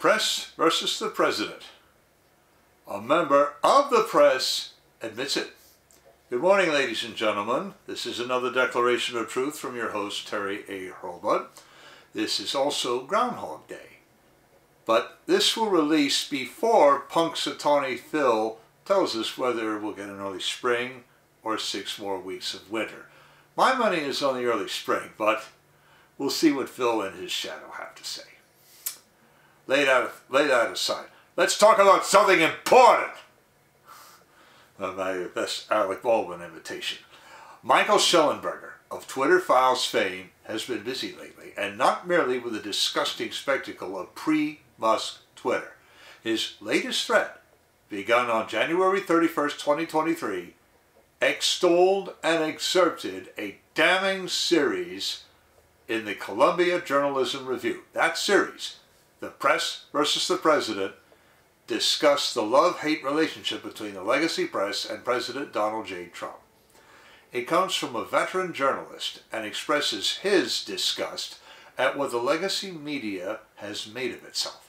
press versus the president. A member of the press admits it. Good morning, ladies and gentlemen. This is another Declaration of Truth from your host, Terry A. Hurlbut. This is also Groundhog Day. But this will release before Punxsutawney Phil tells us whether we'll get an early spring or 6 more weeks of winter. My money is on the early spring, but we'll see what Phil and his shadow have to say. Lay that aside. Let's talk about something important. My best Alec Baldwin imitation. Michael Shellenberger of Twitter Files fame has been busy lately, and not merely with the disgusting spectacle of pre-Musk Twitter. His latest thread, begun on January 31st, 2023, extolled and excerpted a damning series in the Columbia Journalism Review. That series, The Press versus the President, discussed the love-hate relationship between the legacy press and President Donald J. Trump. It comes from a veteran journalist and expresses his disgust at what the legacy media has made of itself.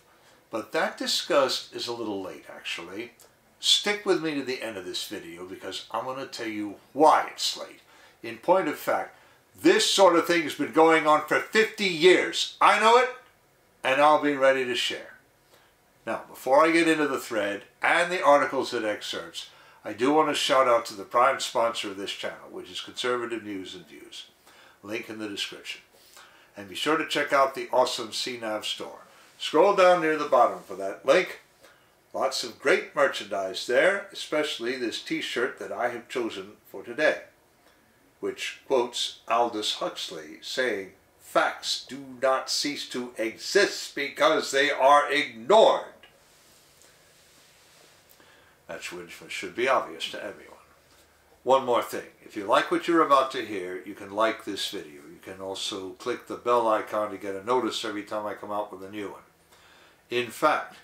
But that disgust is a little late, actually. Stick with me to the end of this video because I'm going to tell you why it's late. In point of fact, this sort of thing has been going on for 50 years. I know it, and I'll be ready to share. Now, before I get into the thread and the articles it excerpts, I do want to shout out to the prime sponsor of this channel, which is Conservative News and Views. Link in the description. And be sure to check out the awesome CNAV Store. Scroll down near the bottom for that link. Lots of great merchandise there, especially this t-shirt that I have chosen for today, which quotes Aldous Huxley saying, "Facts do not cease to exist because they are ignored." That should be obvious to everyone. One more thing. If you like what you're about to hear, you can like this video. You can also click the bell icon to get a notice every time I come out with a new one. In fact,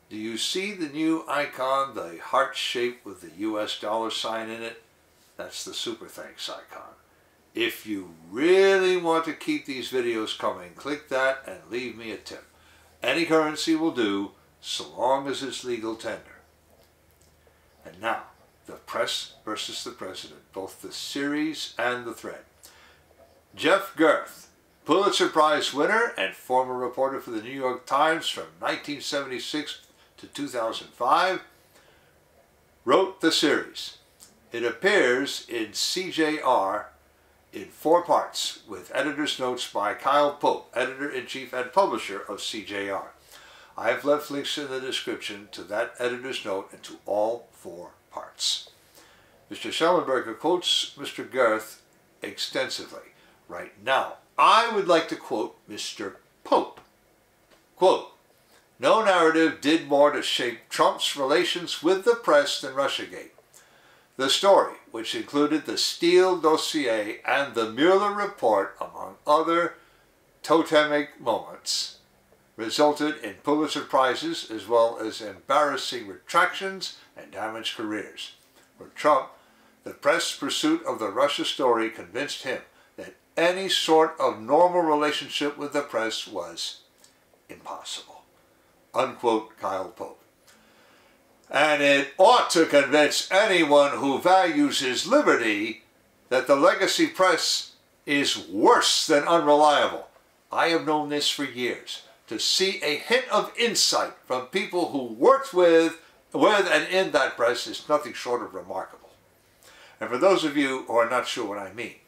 do you see the new icon, the heart shape with the US dollar sign in it? That's the super thanks icon. If you really want to keep these videos coming, click that and leave me a tip. Any currency will do, so long as it's legal tender. And now, the press versus the president, both the series and the thread. Gerth, Pulitzer Prize winner and former reporter for the New York Times from 1976 to 2005, wrote the series. It appears in CJR in 4 parts, with editor's notes by Kyle Pope, editor-in-chief and publisher of CJR. I have left links in the description to that editor's note and to all 4 parts. Mr. Shellenberger quotes Mr. Gerth extensively. Right now, I would like to quote Mr. Pope. Quote, "No narrative did more to shape Trump's relations with the press than Russiagate. The story, which included the Steele dossier and the Mueller report, among other totemic moments, resulted in Pulitzer Prizes as well as embarrassing retractions and damaged careers. For Trump, the press pursuit of the Russia story convinced him that any sort of normal relationship with the press was impossible." Unquote, Kyle Pope. And it ought to convince anyone who values his liberty that the legacy press is worse than unreliable. I have known this for years. To see a hint of insight from people who worked with and in that press is nothing short of remarkable. And for those of you who are not sure what I mean,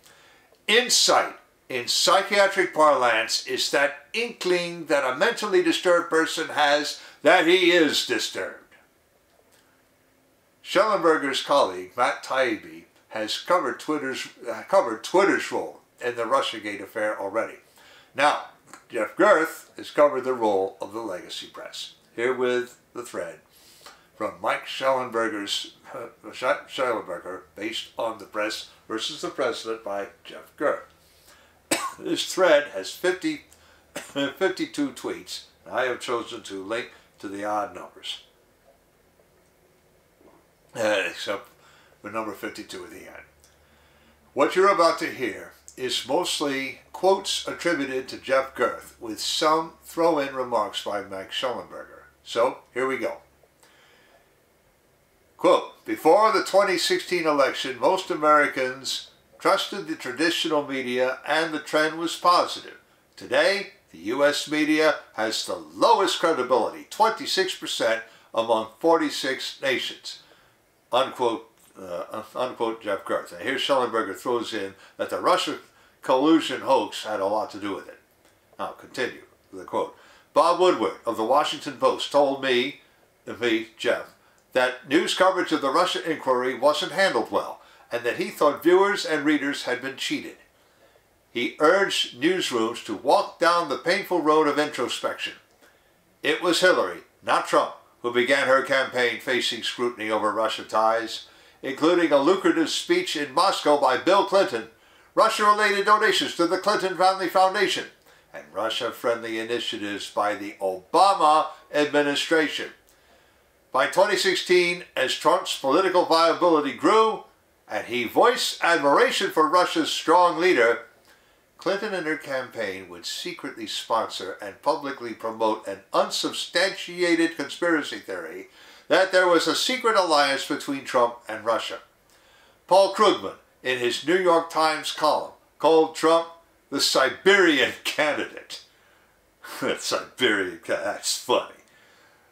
insight in psychiatric parlance is that inkling that a mentally disturbed person has that he is disturbed. Shellenberger's colleague, Matt Taibbi, has covered Twitter's role in the Russiagate affair already. Now, Gerth has covered the role of the legacy press. Herewith the thread from Mike Shellenberger, based on The Press versus the President by Gerth. This thread has 52 tweets, and I have chosen to link to the odd numbers, except for number 52 at the end. What you're about to hear is mostly quotes attributed to Jeff Gerth, with some throw-in remarks by Max Shellenberger. So, here we go. Quote, before the 2016 election, most Americans trusted the traditional media and the trend was positive. Today, the U.S. media has the lowest credibility, 26% among 46 nations. Unquote, unquote Jeff Gerth. And here Shellenberger throws in that the Russia collusion hoax had a lot to do with it. Now, continue the quote. Bob Woodward of the Washington Post told me, Jeff, that news coverage of the Russia inquiry wasn't handled well, and that he thought viewers and readers had been cheated. He urged newsrooms to walk down the painful road of introspection. It was Hillary, not Trump, who began her campaign facing scrutiny over Russia ties, including a lucrative speech in Moscow by Bill Clinton, Russia-related donations to the Clinton Family Foundation, and Russia-friendly initiatives by the Obama administration. By 2016, as Trump's political viability grew, and he voiced admiration for Russia's strong leader, Clinton and her campaign would secretly sponsor and publicly promote an unsubstantiated conspiracy theory that there was a secret alliance between Trump and Russia. Paul Krugman, in his New York Times column, called Trump the Siberian candidate. Siberian candidate, that's funny.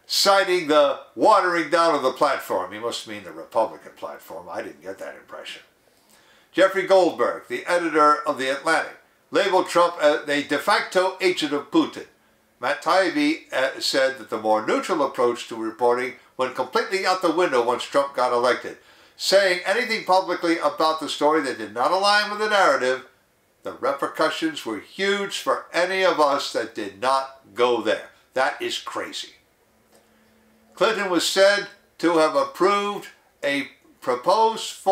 Citing the watering down of the platform. He must mean the Republican platform. I didn't get that impression. Jeffrey Goldberg, the editor of The Atlantic, labeled Trump a de facto agent of Putin. Matt Taibbi said that the more neutral approach to reporting went completely out the window once Trump got elected, saying anything publicly about the story that did not align with the narrative. The repercussions were huge for any of us that did not go there. That is crazy. Clinton was said to have approved a proposed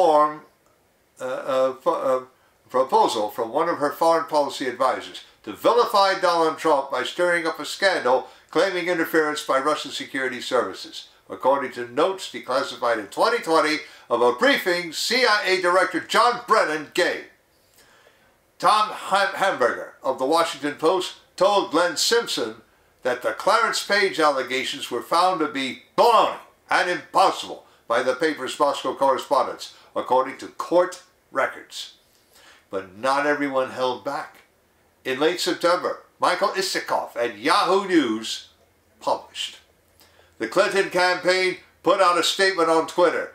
proposal from one of her foreign policy advisors to vilify Donald Trump by stirring up a scandal claiming interference by Russian security services, according to notes declassified in 2020 of a briefing CIA Director John Brennan gave. Tom Hamburger of the Washington Post told Glenn Simpson that the Clarence Page allegations were found to be baloney and impossible by the paper's Moscow correspondents, according to court records. But not everyone held back. In late September, Michael Isikoff at Yahoo News published. The Clinton campaign put out a statement on Twitter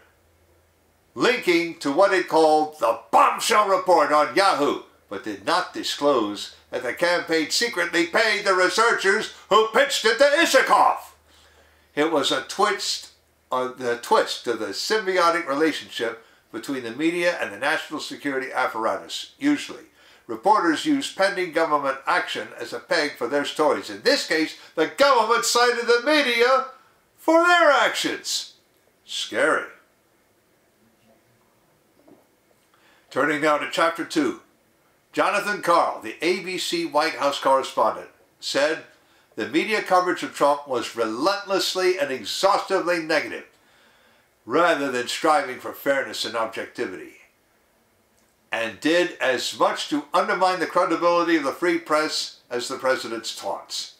linking to what it called the bombshell report on Yahoo, but did not disclose that the campaign secretly paid the researchers who pitched it to Isikoff. It was a twist to the symbiotic relationship between the media and the national security apparatus. Usually, reporters use pending government action as a peg for their stories. In this case, the government cited the media for their actions. Scary. Turning now to Chapter 2. Jonathan Karl, the ABC White House correspondent, said the media coverage of Trump was relentlessly and exhaustively negative, rather than striving for fairness and objectivity, and did as much to undermine the credibility of the free press as the president's taunts.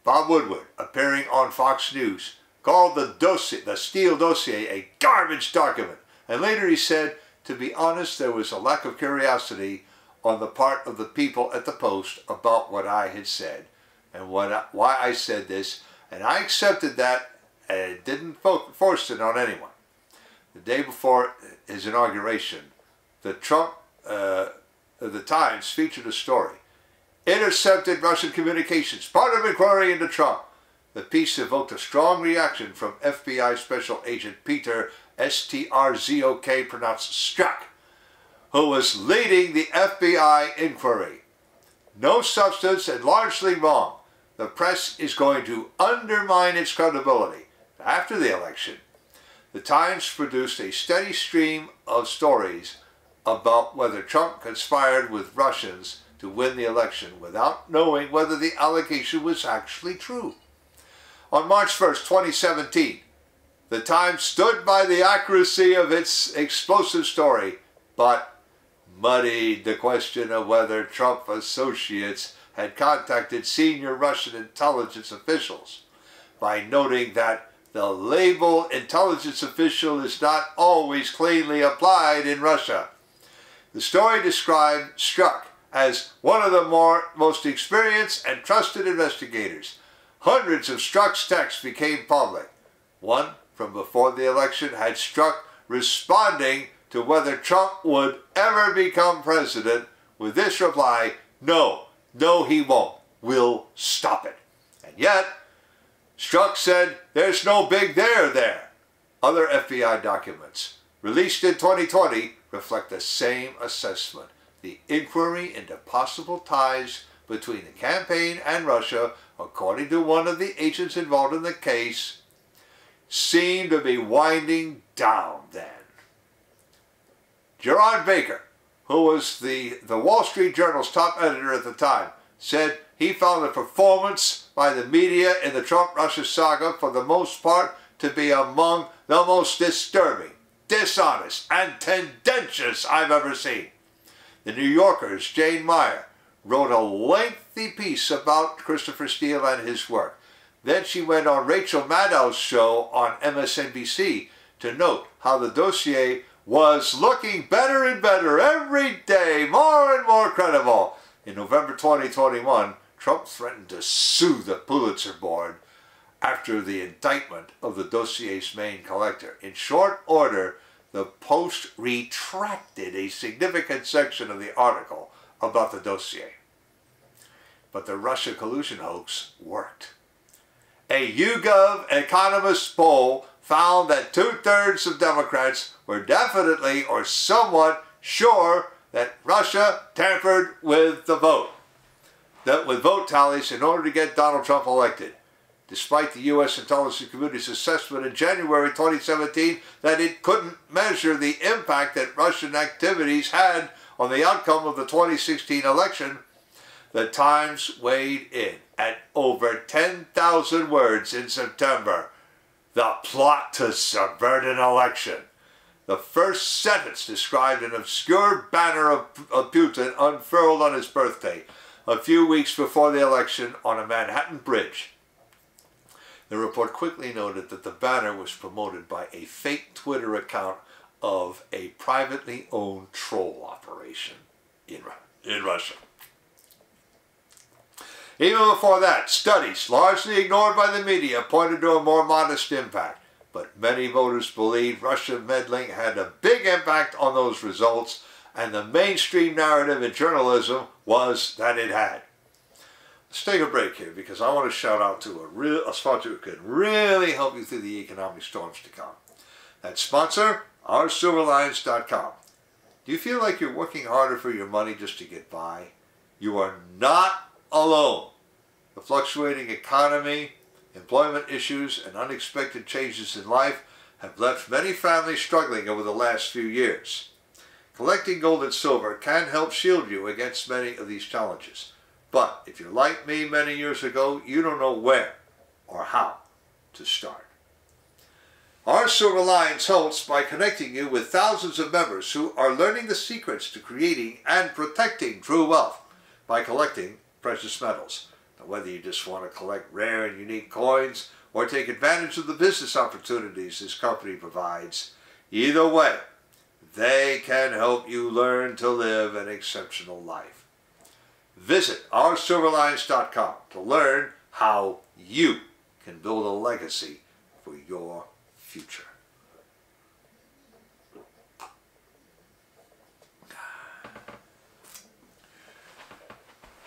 Bob Woodward, appearing on Fox News, called the Steele dossier a garbage document, and later he said, to be honest, there was a lack of curiosity on the part of the people at the Post about what I had said and why I said this, and I accepted that and didn't force it on anyone. The day before his inauguration, the Times featured a story, Intercepted Russian Communications, part of inquiry into Trump. The piece evoked a strong reaction from FBI Special Agent Peter Strzok, pronounced Strzok, who was leading the FBI inquiry. No substance and largely wrong. The press is going to undermine its credibility. After the election, the Times produced a steady stream of stories about whether Trump conspired with Russians to win the election without knowing whether the allegation was actually true. On March 1st, 2017, the Times stood by the accuracy of its explosive story, but muddied the question of whether Trump associates had contacted senior Russian intelligence officials by noting that the label intelligence official is not always cleanly applied in Russia. The story described Strzok as one of the most experienced and trusted investigators. Hundreds of Strzok's texts became public. One from before the election had Strzok responding to whether Trump would ever become president with this reply, "No, no he won't. We'll stop it." And yet, Strzok said there's no big there. Other FBI documents released in 2020 reflect the same assessment. The inquiry into possible ties between the campaign and Russia, according to one of the agents involved in the case, seemed to be winding down then. Gerard Baker, who was the Wall Street Journal's top editor at the time, said he found the performance by the media in the Trump-Russia saga for the most part to be among the most disturbing, dishonest, and tendentious I've ever seen. The New Yorker's Jane Meyer wrote a lengthy piece about Christopher Steele and his work. Then she went on Rachel Maddow's show on MSNBC to note how the dossier was looking better and better every day, more and more credible. In November 2021, Trump threatened to sue the Pulitzer Board after the indictment of the dossier's main collector. In short order, the Post retracted a significant section of the article about the dossier. But the Russia collusion hoax worked. A YouGov Economist poll found that 2/3 of Democrats were definitely or somewhat sure that Russia tampered with the vote, with vote tallies in order to get Donald Trump elected, despite the U.S. intelligence community's assessment in January 2017 that it couldn't measure the impact that Russian activities had on the outcome of the 2016 election. The Times weighed in at over 10,000 words in September. The plot to subvert an election. The first sentence described an obscure banner of Putin unfurled on his birthday, a few weeks before the election on a Manhattan bridge. The report quickly noted that the banner was promoted by a fake Twitter account of a privately owned troll operation in Russia. Even before that, studies, largely ignored by the media, pointed to a more modest impact. But many voters believed Russian meddling had a big impact on those results, and the mainstream narrative in journalism was that it had. Let's take a break here because I want to shout out to a sponsor who can really help you through the economic storms to come. That sponsor, oursilverlines.com. Do you feel like you're working harder for your money just to get by? You are not alone. The fluctuating economy, employment issues, and unexpected changes in life have left many families struggling over the last few years. Collecting gold and silver can help shield you against many of these challenges. But if you're like me many years ago, you don't know where or how to start. Our Silver Alliance helps by connecting you with thousands of members who are learning the secrets to creating and protecting true wealth by collecting precious metals. Now, whether you just want to collect rare and unique coins or take advantage of the business opportunities this company provides, either way, they can help you learn to live an exceptional life. Visit oursilverlines.com to learn how you can build a legacy for your future.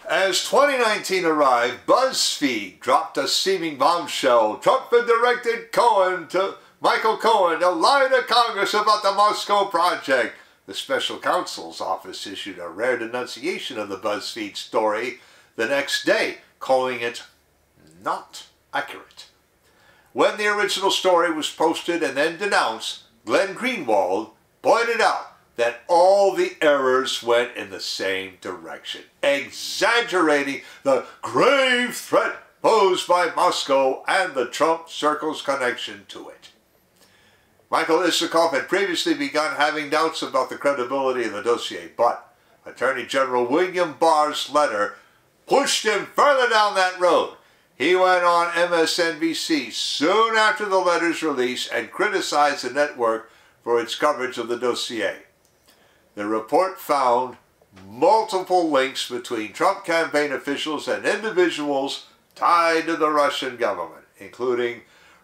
As 2019 arrived, BuzzFeed dropped a seeming bombshell. Trump had directed Michael Cohen to lie to Congress about the Moscow project. The special counsel's office issued a rare denunciation of the BuzzFeed story the next day, calling it not accurate. When the original story was posted and then denounced, Glenn Greenwald pointed out that all the errors went in the same direction, exaggerating the grave threat posed by Moscow and the Trump circle's connection to it. Michael Isikoff had previously begun having doubts about the credibility of the dossier, but Attorney General William Barr's letter pushed him further down that road. He went on MSNBC soon after the letter's release and criticized the network for its coverage of the dossier. The report found multiple links between Trump campaign officials and individuals tied to the Russian government, including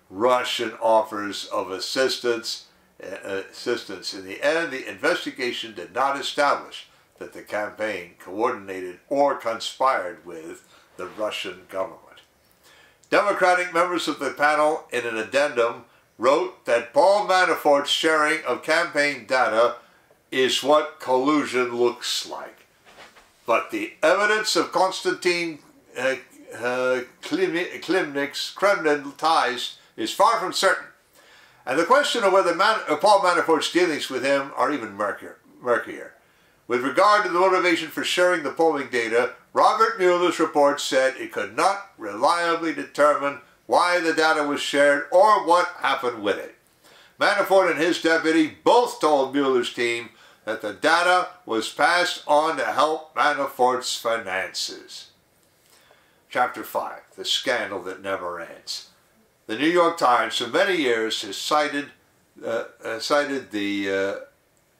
Russian offers of assistance. In the end, the investigation did not establish that the campaign coordinated or conspired with the Russian government. Democratic members of the panel, in an addendum, wrote that Paul Manafort's sharing of campaign data is what collusion looks like. But the evidence of Konstantin Klimnik's Kremlin ties is far from certain. And the question of whether Paul Manafort's dealings with him are even murkier. With regard to the motivation for sharing the polling data, Robert Mueller's report said it could not reliably determine why the data was shared or what happened with it. Manafort and his deputy both told Mueller's team that the data was passed on to help Manafort's finances. Chapter 5, The Scandal That Never Ends. The New York Times for many years has cited the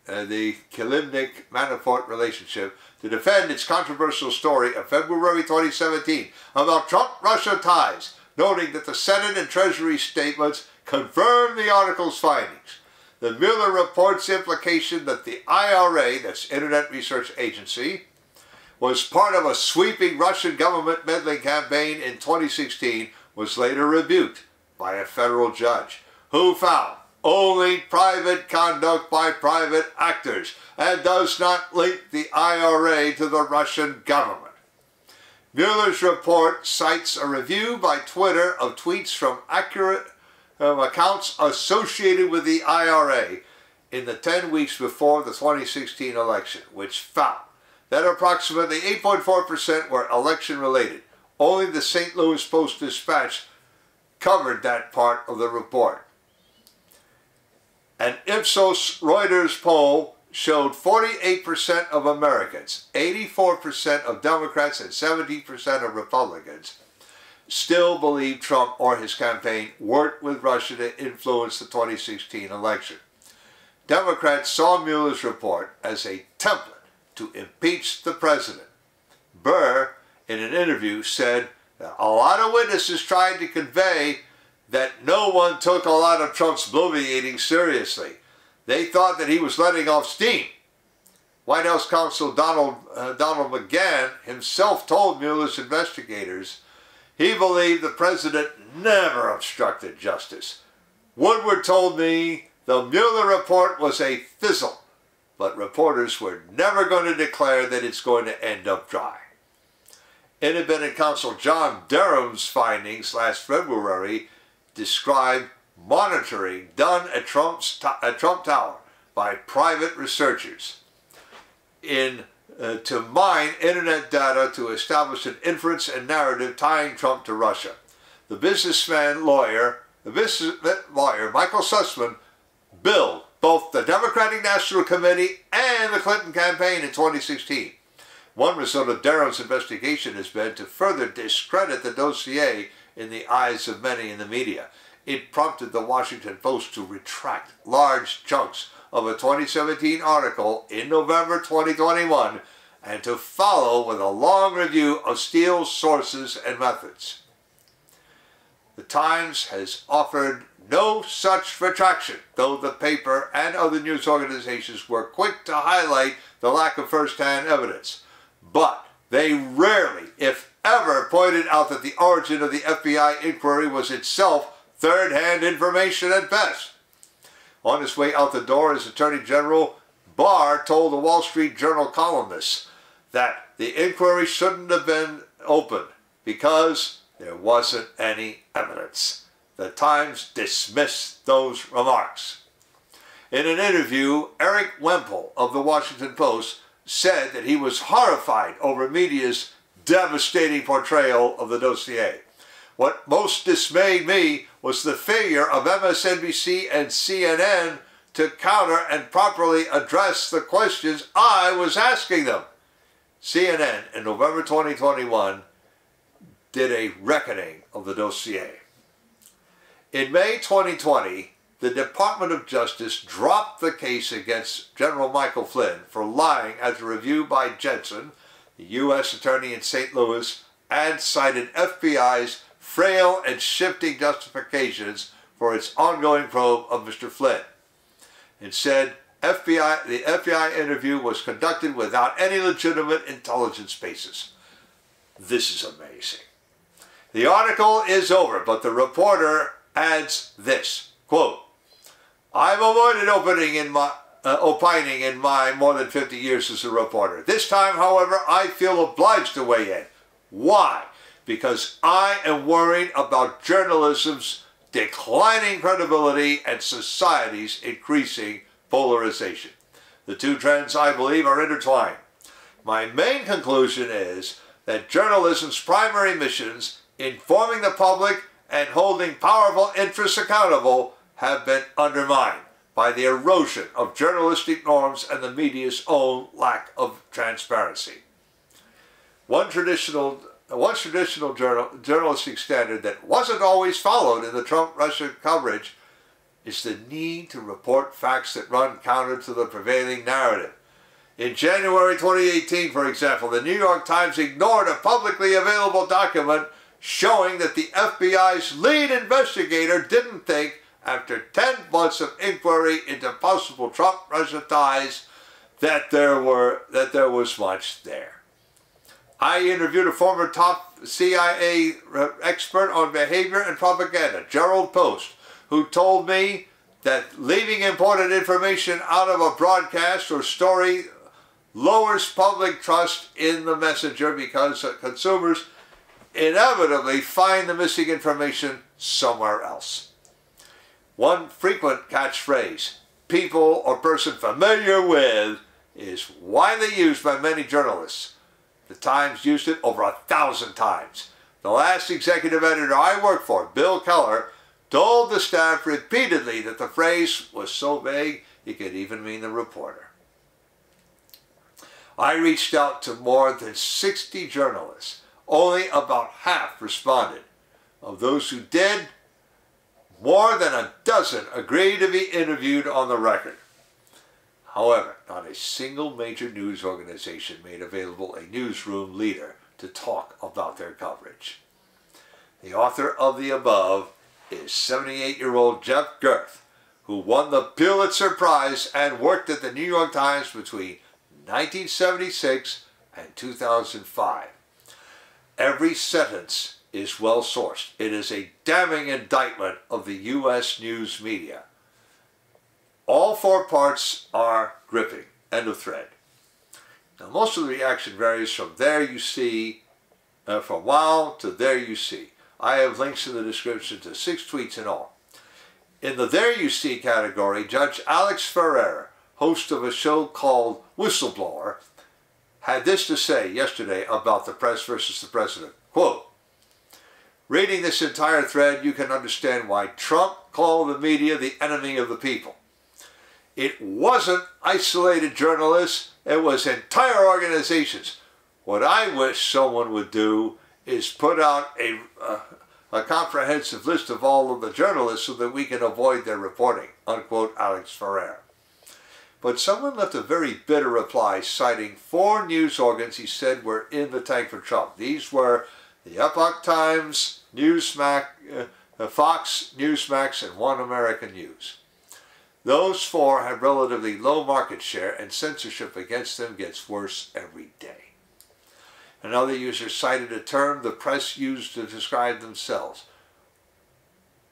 Kilimnik-Manafort relationship to defend its controversial story of February 2017 about Trump-Russia ties, noting that the Senate and Treasury statements confirm the article's findings. The Mueller report's implication that the IRA, that's Internet Research Agency, was part of a sweeping Russian government meddling campaign in 2016 was later rebuked by a federal judge, who found only private conduct by private actors and does not link the IRA to the Russian government. Mueller's report cites a review by Twitter of tweets from accounts associated with the IRA in the 10 weeks before the 2016 election, which found that approximately 8.4% were election-related. Only the St. Louis Post-Dispatch covered that part of the report. An Ipsos Reuters poll showed 48% of Americans, 84% of Democrats, and 70% of Republicans still believe Trump or his campaign worked with Russia to influence the 2016 election. Democrats saw Mueller's report as a template to impeach the president. Burr, in an interview, said that a lot of witnesses tried to convey that no one took a lot of Trump's bloviating seriously. They thought that he was letting off steam. White House counsel Donald McGahn himself told Mueller's investigators he believed the president never obstructed justice. Woodward told me the Mueller report was a fizzle, but reporters were never going to declare that it's going to end up dry. Independent counsel John Durham's findings last February described monitoring done at Trump Tower by private researchers to mine internet data to establish an inference and narrative tying Trump to Russia. The business lawyer Michael Sussman billed both the Democratic National Committee and the Clinton campaign in 2016. One result of Durham's investigation has been to further discredit the dossier in the eyes of many in the media. It prompted the Washington Post to retract large chunks of a 2017 article in November 2021 and to follow with a long review of Steele's sources and methods. The Times has offered no such retraction, though the paper and other news organizations were quick to highlight the lack of first-hand evidence. But they rarely, if ever, pointed out that the origin of the FBI inquiry was itself third-hand information at best. On his way out the door as Attorney General, Barr told the Wall Street Journal columnists that the inquiry shouldn't have been opened because there wasn't any evidence. The Times dismissed those remarks. In an interview, Eric Wemple of the Washington Post said that he was horrified over media's devastating portrayal of the dossier. What most dismayed me was the failure of MSNBC and CNN to counter and properly address the questions I was asking them. CNN in November 2021 did a reckoning of the dossier. In May 2020, the Department of Justice dropped the case against General Michael Flynn for lying as a review by Jensen, the U.S. Attorney in St. Louis, and cited FBI's frail and shifting justifications for its ongoing probe of Mr. Flynn. It said the FBI interview was conducted without any legitimate intelligence basis. This is amazing. The article is over, but the reporter adds this, quote, I've avoided opining in my more than 50 years as a reporter. This time, however, I feel obliged to weigh in. Why? Because I am worried about journalism's declining credibility and society's increasing polarization. The two trends, I believe, are intertwined. My main conclusion is that journalism's primary missions, informing the public and holding powerful interests accountable, have been undermined by the erosion of journalistic norms and the media's own lack of transparency. One traditional journalistic standard that wasn't always followed in the Trump-Russia coverage is the need to report facts that run counter to the prevailing narrative. In January 2018, for example, the New York Times ignored a publicly available document showing that the FBI's lead investigator didn't think, after 10 months of inquiry into possible Trump-Russia ties, that there was much there. I interviewed a former top CIA expert on behavior and propaganda, Gerald Post, who told me that leaving important information out of a broadcast or story lowers public trust in the messenger because consumers inevitably find the missing information somewhere else. One frequent catchphrase, people or person familiar with, is widely used by many journalists. The Times used it over 1,000 times. The last executive editor I worked for, Bill Keller, told the staff repeatedly that the phrase was so vague it could even mean the reporter. I reached out to more than 60 journalists. Only about half responded. Of those who did, more than a dozen agreed to be interviewed on the record. However, not a single major news organization made available a newsroom leader to talk about their coverage. The author of the above is 78-year-old Gerth, who won the Pulitzer Prize and worked at the New York Times between 1976 and 2005. Every sentence is well sourced. It is a damning indictment of the U.S. news media. All four parts are gripping. End of thread. Now, most of the reaction varies from there you see, from wow to there you see. I have links in the description to 6 tweets in all. In the there you see category, Judge Alex Ferrer, host of a show called Whistleblower, had this to say yesterday about the press versus the president. Quote, reading this entire thread, you can understand why Trump called the media the enemy of the people. It wasn't isolated journalists, it was entire organizations. What I wish someone would do is put out a comprehensive list of all of the journalists so that we can avoid their reporting, unquote Alex Ferrer. But someone left a very bitter reply citing 4 news organs he said were in the tank for Trump. These were the Epoch Times, Newsmax, Fox, Newsmax, and One American News. Those 4 have relatively low market share, and censorship against them gets worse every day. Another user cited a term the press used to describe themselves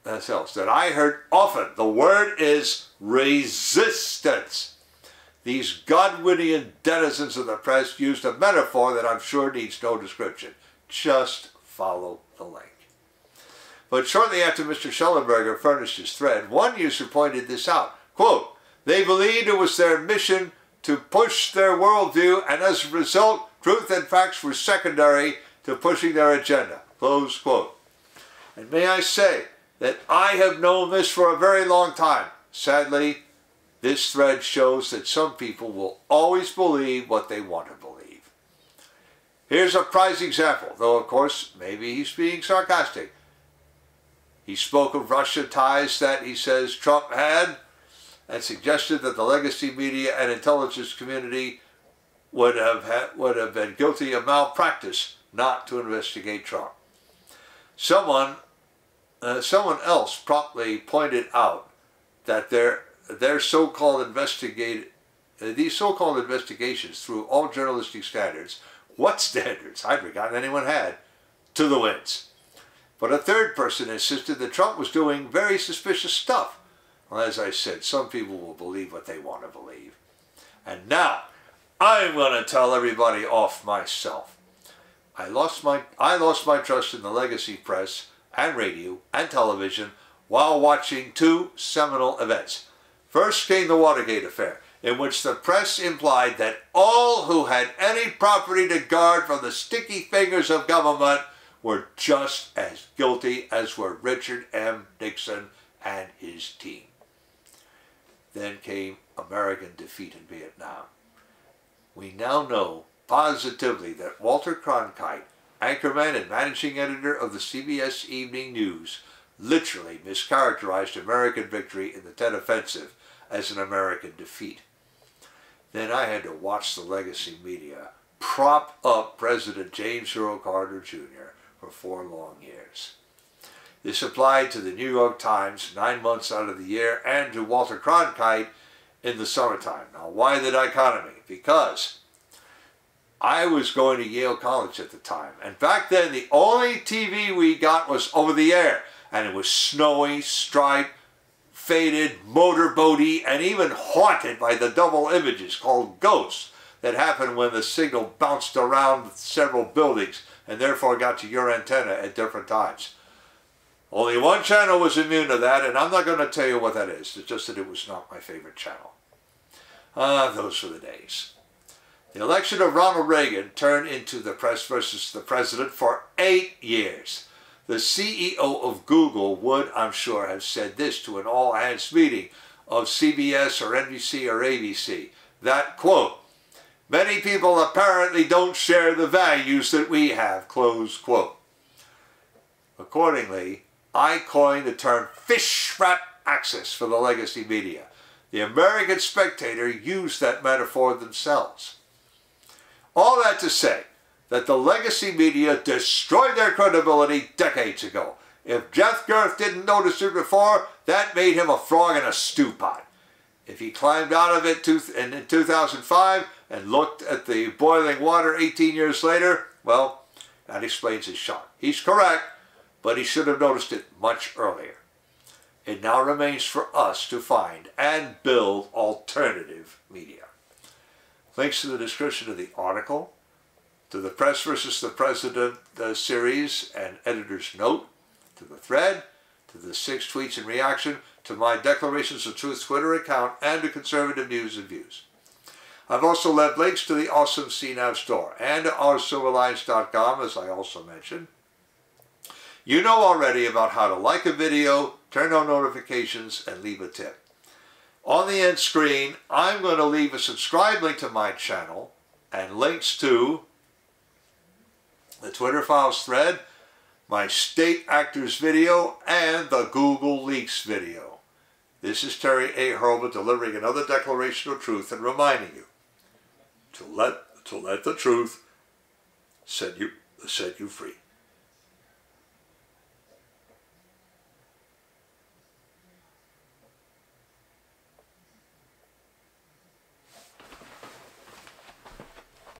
that I heard often. The word is resistance. These Godwinian denizens of the press used a metaphor that I'm sure needs no description. Just follow the link. But shortly after Mr. Shellenberger furnished his thread, one user pointed this out. Quote, they believed it was their mission to push their worldview, and as a result, truth and facts were secondary to pushing their agenda. Close quote. And may I say that I have known this for a very long time. Sadly, this thread shows that some people will always believe what they want to believe. Here's a prize example, though of course maybe he's being sarcastic. He spoke of Russia ties that he says Trump had and suggested that the legacy media and intelligence community would have been guilty of malpractice not to investigate Trump. Someone else promptly pointed out that these so-called investigations through all journalistic standards, what standards? I'd forgotten anyone had, to the winds. But a third person insisted that Trump was doing very suspicious stuff. Well, as I said, some people will believe what they want to believe. And now, I'm going to tell everybody off myself. I lost my trust in the legacy press and radio and television while watching two seminal events. First came the Watergate affair, in which the press implied that all who had any property to guard from the sticky fingers of government were just as guilty as were Richard M. Nixon and his team. Then came American defeat in Vietnam. We now know positively that Walter Cronkite, anchorman and managing editor of the CBS Evening News, literally mischaracterized American victory in the Tet Offensive as an American defeat. Then I had to watch the legacy media prop up President James Earl Carter Jr. for 4 long years. This applied to the New York Times 9 months out of the year and to Walter Cronkite in the summertime. Now, why the dichotomy? Because I was going to Yale College at the time, and back then the only TV we got was over the air, and it was snowy, striped, faded, motorboaty, and even haunted by the double images called ghosts that happened when the signal bounced around several buildings and therefore got to your antenna at different times. Only one channel was immune to that, and I'm not going to tell you what that is. It's just that it was not my favorite channel. Those were the days. The election of Ronald Reagan turned into the press versus the president for 8 years. The CEO of Google would, I'm sure, have said this to an all-hands meeting of CBS or NBC or ABC, that, quote, "Many people apparently don't share the values that we have," close quote. Accordingly, I coined the term fish wrap access for the legacy media. The American Spectator used that metaphor themselves. All that to say that the legacy media destroyed their credibility decades ago. If Gerth didn't notice it before, that made him a frog in a stew pot. If he climbed out of it in 2005 and looked at the boiling water 18 years later, well, that explains his shock. He's correct, but he should have noticed it much earlier. It now remains for us to find and build alternative media. Links to the description of the article, to the Press versus the President series and editor's note, to the thread, to the 6 tweets in reaction, to my Declarations of Truth Twitter account, and to Conservative News and Views. I've also left links to the awesome CNAV Store and to oursilverlines.com, as I also mentioned. You know already about how to like a video, turn on notifications, and leave a tip. On the end screen, I'm going to leave a subscribe link to my channel and links to the Twitter Files thread, my State Actors video, and the Google Leaks video. This is Terry A. Hurlbut delivering another Declaration of Truth and reminding you to let the truth set you free.